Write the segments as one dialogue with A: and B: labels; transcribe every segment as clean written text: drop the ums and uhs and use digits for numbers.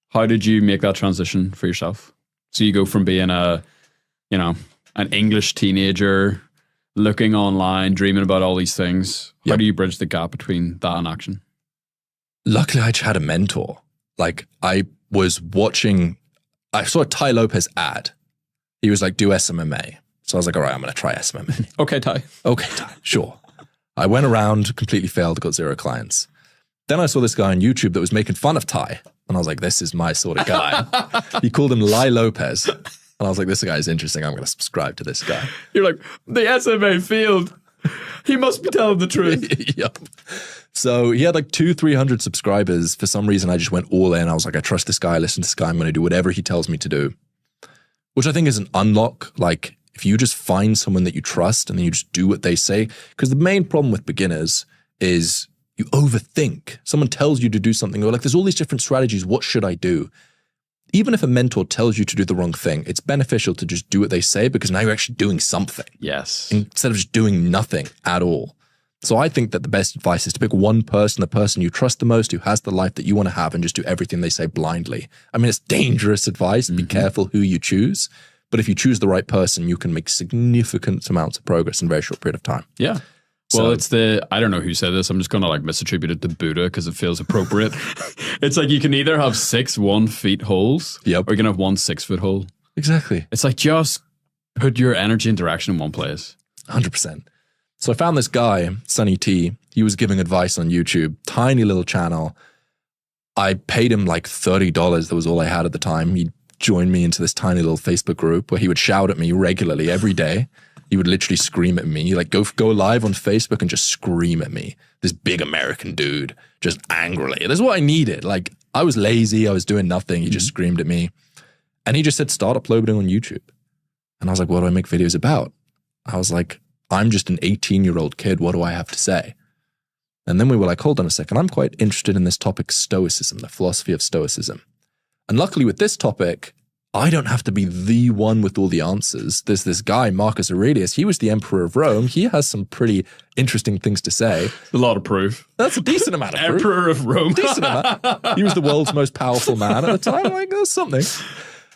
A: How did you make that transition for yourself? So you go from being an English teenager, looking online, dreaming about all these things. How do you bridge the gap between that and action?
B: Luckily, I had a mentor. Like, I saw a Ty Lopez ad. He was like, do SMMA. So I was like, all right, I'm going to try SMMA.
A: Okay, Ty,
B: sure. I went around, completely failed, got 0 clients. Then I saw this guy on YouTube that was making fun of Ty. And I was like, this is my sort of guy. He called him Lai Lopez. And I was like, this guy is interesting. I'm going to subscribe to this guy.
A: You're like, the SMA field. He must be telling the truth.
B: Yep. So he had like 200-300 subscribers. For some reason, I just went all in. I was like, I trust this guy. I listen to this guy. I'm going to do whatever he tells me to do. Which I think is an unlock. Like, if you just find someone that you trust and then you just do what they say. Because the main problem with beginners is you overthink. Someone tells you to do something. Or like, there's all these different strategies. What should I do? Even if a mentor tells you to do the wrong thing, it's beneficial to just do what they say because now you're actually doing something.
A: Yes.
B: Instead of just doing nothing at all. So I think that the best advice is to pick one person, the person you trust the most, who has the life that you want to have, and just do everything they say blindly. I mean, it's dangerous advice. Be careful who you choose. But if you choose the right person, you can make significant amounts of progress in a very short period of time.
A: Yeah. Well, it's I don't know who said this. I'm just going to like misattribute it to Buddha because it feels appropriate. It's like you can either have 6 1-foot holes or you can have 1 6-foot hole.
B: Exactly.
A: It's like just put your energy and direction in one place.
B: 100%. So I found this guy, Sunny T. He was giving advice on YouTube, tiny little channel. I paid him like $30. That was all I had at the time. He joined me into this tiny little Facebook group where he would shout at me regularly every day. He would literally scream at me, like go live on Facebook and just scream at me. This big American dude, just angrily. That's what I needed. Like, I was lazy. I was doing nothing. He just screamed at me. And he just said, start uploading on YouTube. And I was like, what do I make videos about? I was like, I'm just an 18-year-old kid. What do I have to say? And then we were like, hold on a second. I'm quite interested in this topic, Stoicism, the philosophy of Stoicism. And luckily with this topic, I don't have to be the one with all the answers. There's this guy, Marcus Aurelius. He was the emperor of Rome. He has some pretty interesting things to say.
A: A lot of proof.
B: That's a decent amount of proof.
A: Emperor of Rome.
B: Decent amount. He was the world's most powerful man at the time. Like, that's something.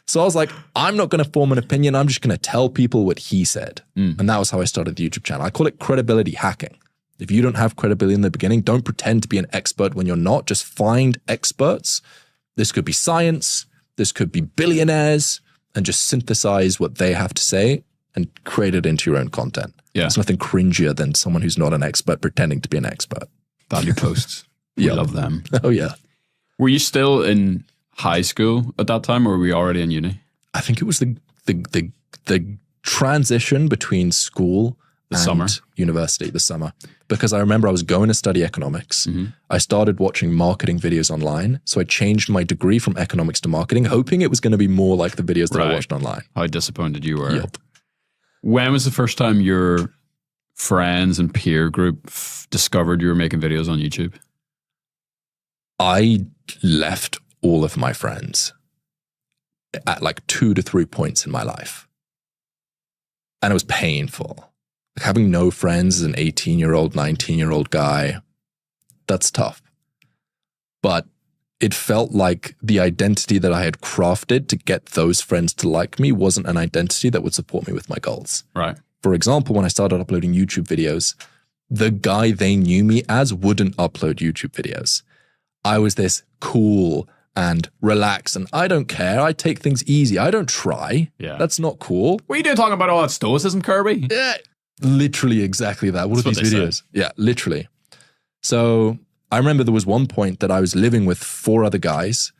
B: So I was like, I'm not going to form an opinion. I'm just going to tell people what he said. And that was how I started the YouTube channel. I call it credibility hacking. If you don't have credibility in the beginning, don't pretend to be an expert when you're not. Just find experts. This could be science. This could be billionaires, and just synthesize what they have to say and create it into your own content. Yeah. There's nothing cringier than someone who's not an expert pretending to be an expert.
A: Value posts. We love them.
B: Oh, yeah.
A: Were you still in high school at that time, or were you already in uni?
B: I think it was the transition between school and university, the summer. Because I remember I was going to study economics. I started watching marketing videos online. So I changed my degree from economics to marketing, hoping it was going to be more like the videos that I watched online.
A: How disappointed you were. Yep. When was the first time your friends and peer group discovered you were making videos on YouTube?
B: I left all of my friends at like 2 to 3 points in my life. And it was painful. Like, having no friends as an 18-year-old, 19-year-old guy, that's tough. But it felt like the identity that I had crafted to get those friends to like me wasn't an identity that would support me with my goals.
A: Right.
B: For example, when I started uploading YouTube videos, the guy they knew me as wouldn't upload YouTube videos. I was this cool and relaxed, and I don't care. I take things easy. I don't try. Yeah. That's not cool.
A: What are you doing talking about all that stoicism, Kirby?
B: Yeah. Literally exactly that. What are these videos? Yeah, literally. So I remember there was one point that I was living with 4 other guys,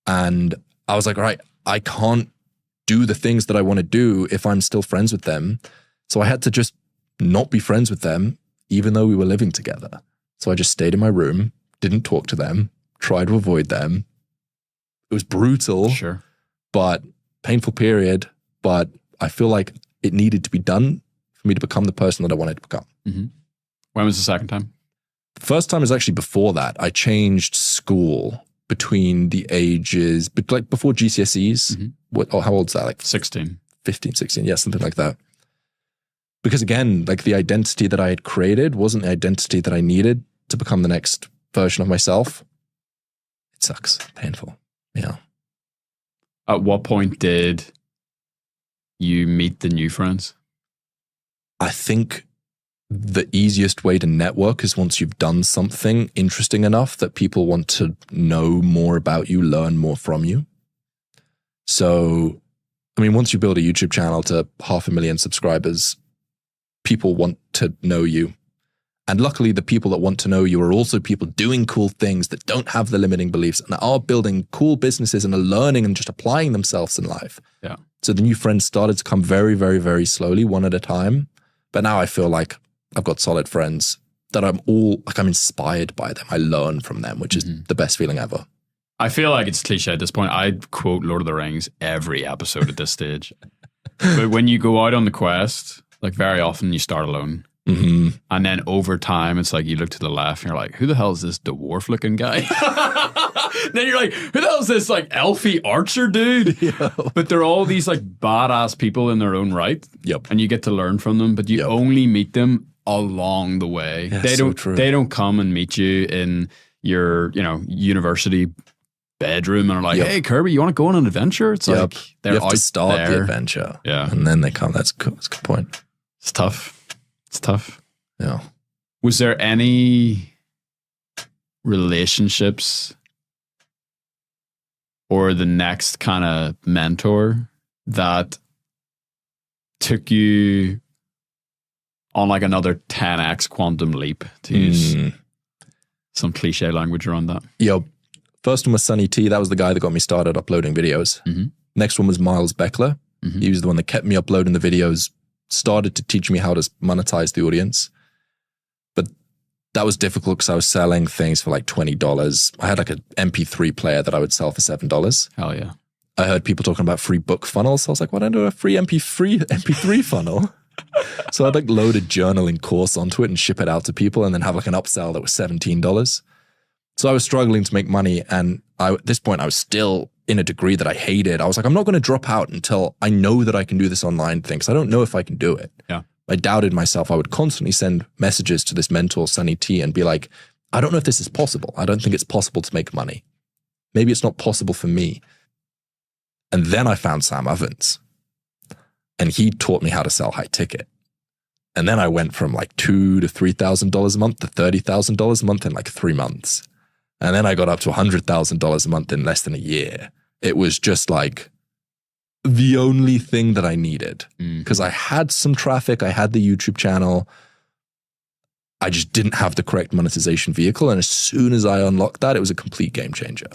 B: and I was like, all right, I can't do the things that I want to do if I'm still friends with them. So I had to just not be friends with them, even though we were living together. So I just stayed in my room, didn't talk to them, tried to avoid them. It was brutal, but painful period. But I feel like it needed to be done for me to become the person that I wanted to become.
A: When was the second time?
B: The first time was actually before that. I changed school between the ages, like before GCSEs. How old is that? Like
A: 16.
B: 15, 16. Yeah, something like that. Because again, like the identity that I had created wasn't the identity that I needed to become the next version of myself. It sucks. Painful. Yeah.
A: At what point did you meet the new friends?
B: I think the easiest way to network is once you've done something interesting enough that people want to know more about you, learn more from you. So, I mean, once you build a YouTube channel to 500,000 subscribers, people want to know you. And luckily, the people that want to know you are also people doing cool things that don't have the limiting beliefs and are building cool businesses and are learning and just applying themselves in life.
A: Yeah.
B: So the new friends started to come very, very, very slowly, one at a time. But now I feel like I've got solid friends that I'm inspired by them. I learn from them, which is the best feeling ever.
A: I feel like it's cliche at this point. I quote Lord of the Rings every episode at this stage. But when you go out on the quest, like very often you start alone.
B: Mm-hmm.
A: And then over time, it's like you look to the left and you're like, who the hell is this dwarf looking guy? Then you're like, who the hell is this like elfie archer dude?
B: Yeah.
A: But they're all these like badass people in their own right.
B: Yep.
A: And you get to learn from them, but you only meet them along the way.
B: Yeah,
A: They don't come and meet you in your, university bedroom and are like, hey Kirby, you want to go on an adventure? It's like they're
B: you have
A: out
B: to start
A: there.
B: the adventure.
A: Yeah.
B: And then they come. That's cool. That's a good point.
A: It's tough. It's tough.
B: Yeah.
A: Was there any relationships or the next kind of mentor that took you on like another 10x quantum leap, to use some cliche language around that?
B: Yo, first one was Sunny T. That was the guy that got me started uploading videos.
A: Mm-hmm.
B: Next one was Miles Beckler.
A: Mm-hmm.
B: He was the one that kept me uploading the videos, started to teach me how to monetize the audience. But that was difficult because I was selling things for like $20. I had like an MP3 player that I would sell for $7.
A: Hell yeah.
B: I heard people talking about free book funnels. So I was like, why don't I do a free MP3 funnel? So I'd like load a journaling course onto it and ship it out to people and then have like an upsell that was $17. So I was struggling to make money. And at this point, I was still in a degree that I hated. I was like, I'm not going to drop out until I know that I can do this online thing, because I don't know if I can do it.
A: Yeah.
B: I doubted myself. I would constantly send messages to this mentor, Sunny T, and be like, I don't know if this is possible. I don't think it's possible to make money. Maybe it's not possible for me. And then I found Sam Ovens, and he taught me how to sell high ticket. And then I went from like $2,000 to $3,000 a month to $30,000 a month in like 3 months. And then I got up to $100,000 a month in less than a year. It was just like the only thing that I needed, because I had some traffic. I had the YouTube channel. I just didn't have the correct monetization vehicle. And as soon as I unlocked that, it was a complete game changer.